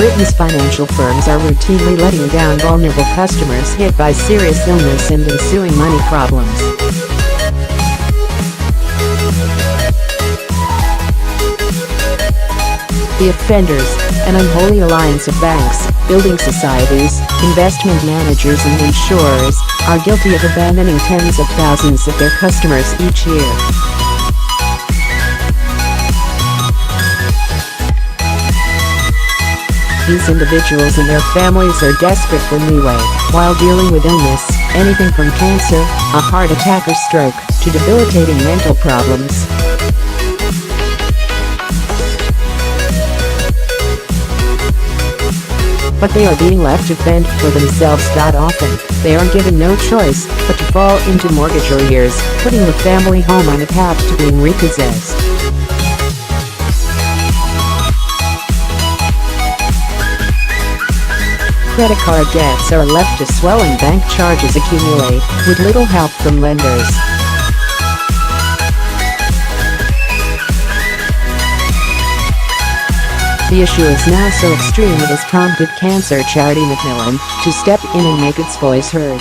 Britain's financial firms are routinely letting down vulnerable customers hit by serious illness and ensuing money problems. The offenders, an unholy alliance of banks, building societies, investment managers and insurers, are guilty of abandoning tens of thousands of their customers each year. These individuals and their families are desperate for leeway while dealing with illness, anything from cancer, a heart attack or stroke, to debilitating mental problems. But they are being left to fend for themselves. Often, they are given no choice but to fall into mortgage arrears, putting the family home on a path to being repossessed. Credit card debts are left to swell and bank charges accumulate, with little help from lenders. The issue is now so extreme it has prompted cancer charity Macmillan to step in and make its voice heard.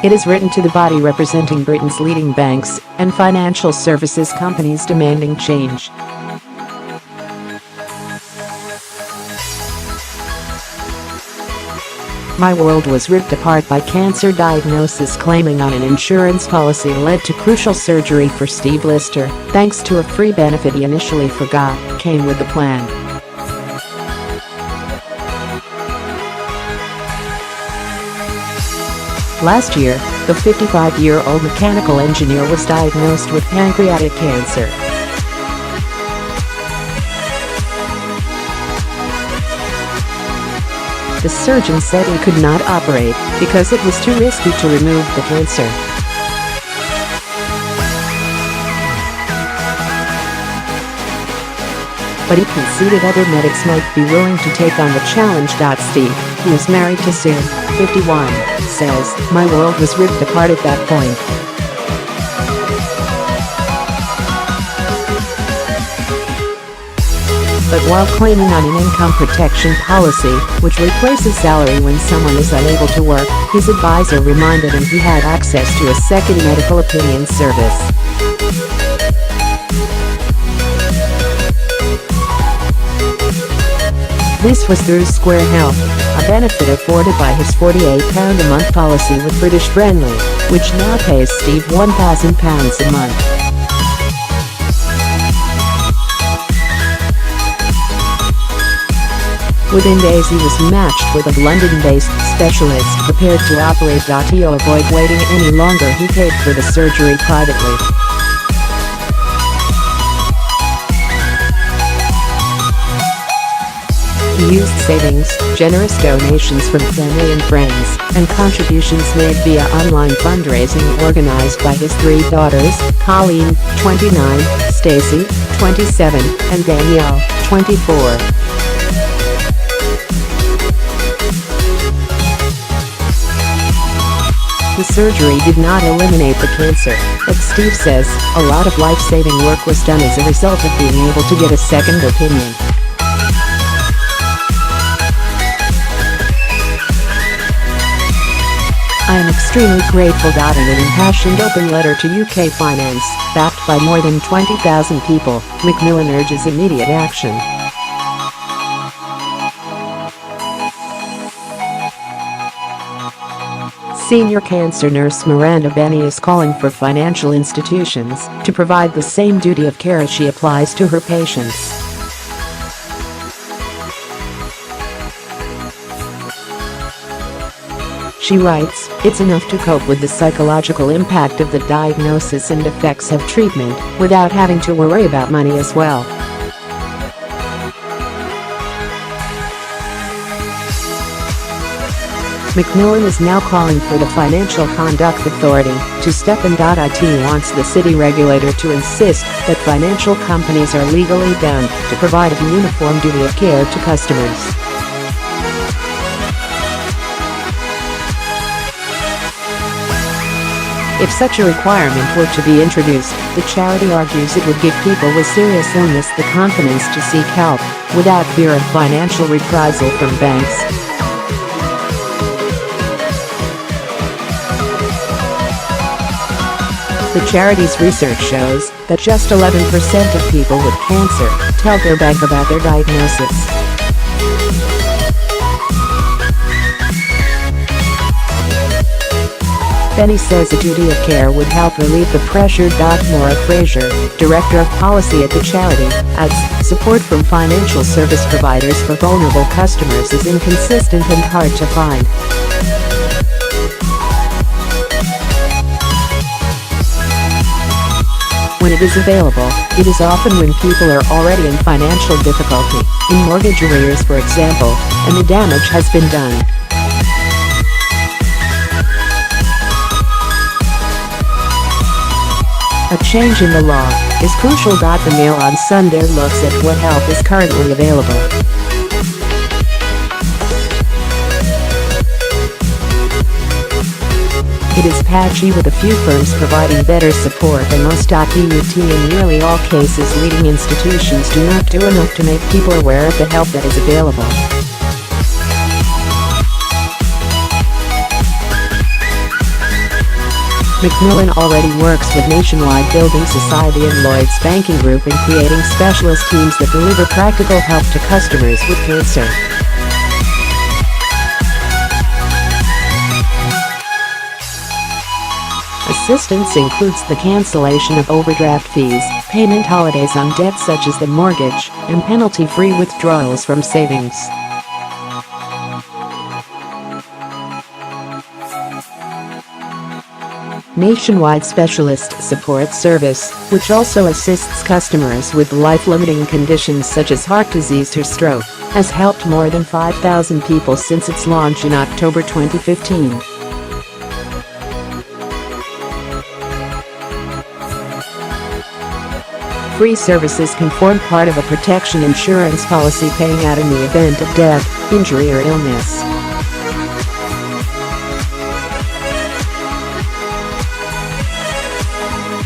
It is written to the body representing Britain's leading banks and financial services companies demanding change. My world was ripped apart by cancer diagnosis. Claiming on an insurance policy led to crucial surgery for Steve Lister, thanks to a free benefit he initially forgot came with the plan. Last year, the 55-year-old mechanical engineer was diagnosed with pancreatic cancer. The surgeon said he could not operate because it was too risky to remove the cancer. But he conceded other medics might be willing to take on the challenge. Steve, who is married to Sue, 51, says, "My world was ripped apart at that point. But while claiming on an income protection policy, which replaces salary when someone is unable to work, his advisor reminded him he had access to a second medical opinion service. This was through Square Health, a benefit afforded by his £48 a month policy with British Friendly, which now pays Steve £1,000 a month. Within days he was matched with a London-based specialist prepared to operate. To avoid waiting any longer, he paid for the surgery privately. He used savings, generous donations from family and friends, and contributions made via online fundraising organized by his three daughters, Colleen, 29, Stacey, 27, and Danielle, 24. The surgery did not eliminate the cancer, but Steve says a lot of life-saving work was done as a result of being able to get a second opinion. I am extremely grateful. In an impassioned open letter to UK Finance, backed by more than 20,000 people, Macmillan urges immediate action. Senior cancer nurse Miranda Benny is calling for financial institutions to provide the same duty of care as she applies to her patients. She writes, "It's enough to cope with the psychological impact of the diagnosis and effects of treatment without having to worry about money as well." Macmillan is now calling for the Financial Conduct Authority to step in. It wants the city regulator to insist that financial companies are legally bound to provide a uniform duty of care to customers. If such a requirement were to be introduced, the charity argues it would give people with serious illness the confidence to seek help, without fear of financial reprisal from banks. The charity's research shows that just 11% of people with cancer tell their bank about their diagnosis. Benny says a duty of care would help relieve the pressure. Maura Fraser, director of policy at the charity, adds, support from financial service providers for vulnerable customers is inconsistent and hard to find. When it is available, it is often when people are already in financial difficulty, in mortgage arrears for example, and the damage has been done. A change in the law is crucial. The Mail on Sunday looks at what help is currently available. It is patchy, with a few firms providing better support than most. But in nearly all cases, leading institutions do not do enough to make people aware of the help that is available. Macmillan already works with Nationwide Building Society and Lloyd's Banking Group in creating specialist teams that deliver practical help to customers with cancer. Assistance includes the cancellation of overdraft fees, payment holidays on debts such as the mortgage, and penalty-free withdrawals from savings. Nationwide Specialist Support Service, which also assists customers with life-limiting conditions such as heart disease or stroke, has helped more than 5,000 people since its launch in October 2015. Free services can form part of a protection insurance policy paying out in the event of death, injury or illness.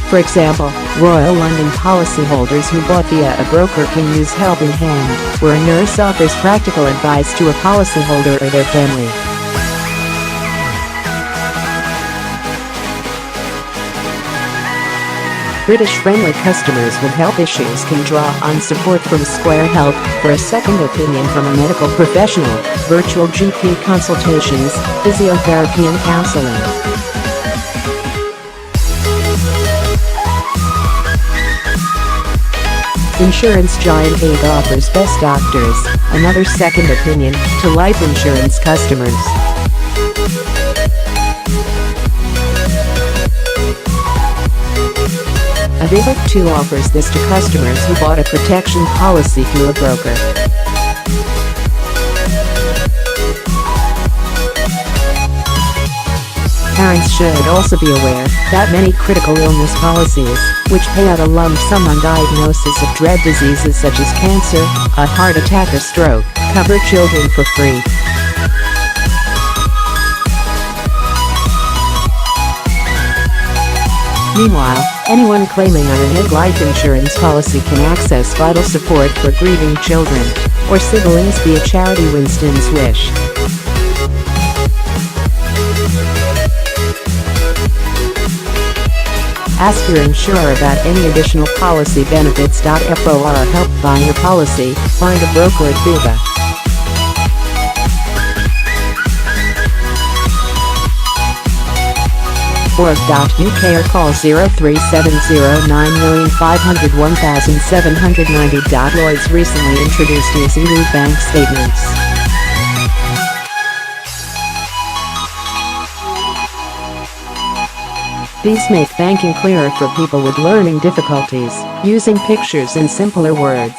For example, Royal London policyholders who bought via a broker can use Help in Hand, where a nurse offers practical advice to a policyholder or their family. British-friendly customers with health issues can draw on support from Square Health for a second opinion from a medical professional, virtual GP consultations, physiotherapy and counseling. Insurance giant AIG offers Best Doctors, another second opinion, to life insurance customers. Aviva too offers this to customers who bought a protection policy through a broker. Parents should also be aware that many critical illness policies, which pay out a lump sum on diagnosis of dread diseases such as cancer, a heart attack or stroke, cover children for free. Meanwhile, anyone claiming on an AIG life insurance policy can access vital support for grieving children or siblings via charity Winston's Wish. Ask your insurer about any additional policy benefits. For help buying your policy, find a broker at Aviva. Org.uk or call 0370 500 1790. Lloyd's recently introduced easy new bank statements. These make banking clearer for people with learning difficulties, using pictures and simpler words.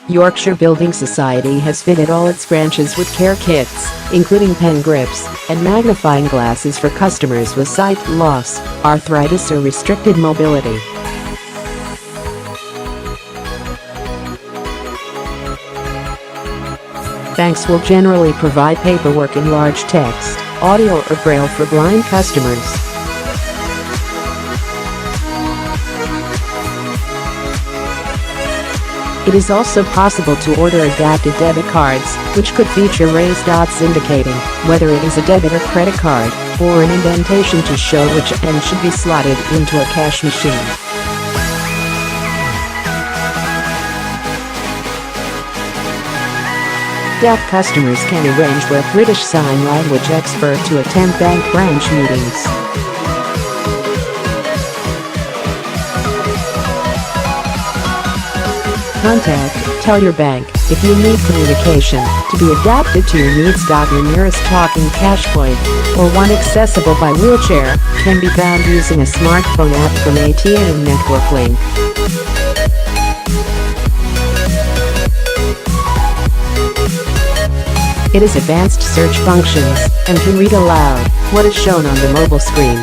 Yorkshire Building Society has fitted all its branches with care kits, including pen grips and magnifying glasses for customers with sight loss, arthritis or restricted mobility. Banks will generally provide paperwork in large text, audio or braille for blind customers. It is also possible to order adapted debit cards, which could feature raised dots indicating whether it is a debit or credit card, or an indentation to show which end should be slotted into a cash machine. Deaf customers can arrange with British Sign Language expert to attend bank branch meetings. Tell your bank if you need communication to be adapted to your needs. Your nearest talking cash point, or one accessible by wheelchair, can be found using a smartphone app from ATM Network Link. It has advanced search functions and can read aloud what is shown on the mobile screen.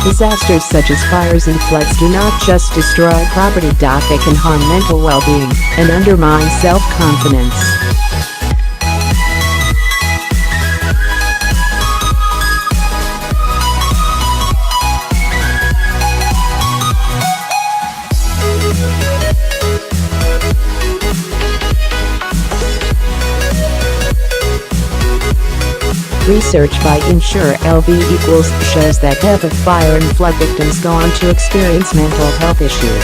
Disasters such as fires and floods do not just destroy property. They can harm mental well-being and undermine self-confidence. Research by insurer LV shows that half of fire and flood victims go on to experience mental health issues.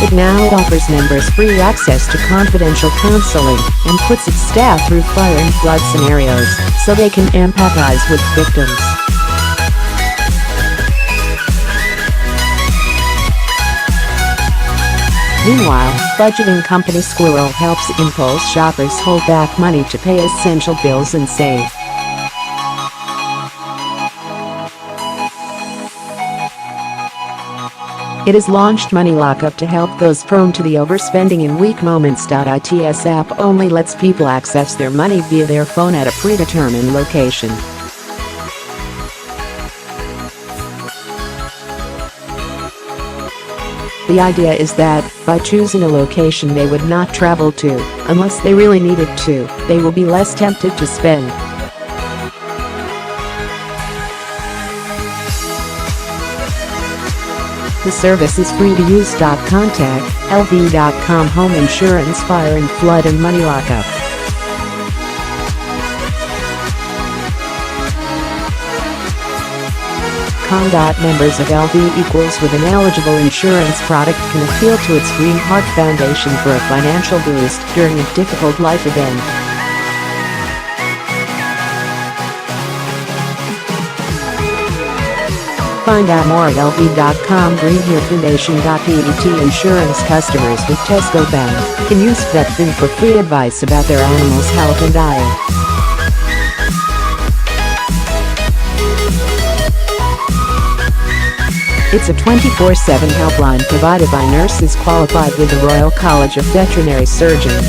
It now offers members free access to confidential counseling and puts its staff through fire and flood scenarios so they can empathize with victims. Meanwhile, budgeting company Squirrel helps impulse shoppers hold back money to pay essential bills and save. It has launched Money Lockup to help those prone to the overspending in weak moments. Its app only lets people access their money via their phone at a predetermined location. The idea is that, by choosing a location they would not travel to, unless they really needed to, they will be less tempted to spend. The service is free to use. Contact LV.com Home Insurance, Fire and Flood and Money Lockup. Members of LV with an eligible insurance product can appeal to its Green Heart Foundation for a financial boost during a difficult life event. Find out more at lv.com. Green Heart Foundation.pet insurance customers with Tesco Bank can use VetFin for free advice about their animals' health and diet. It's a 24/7 helpline provided by nurses qualified with the Royal College of Veterinary Surgeons.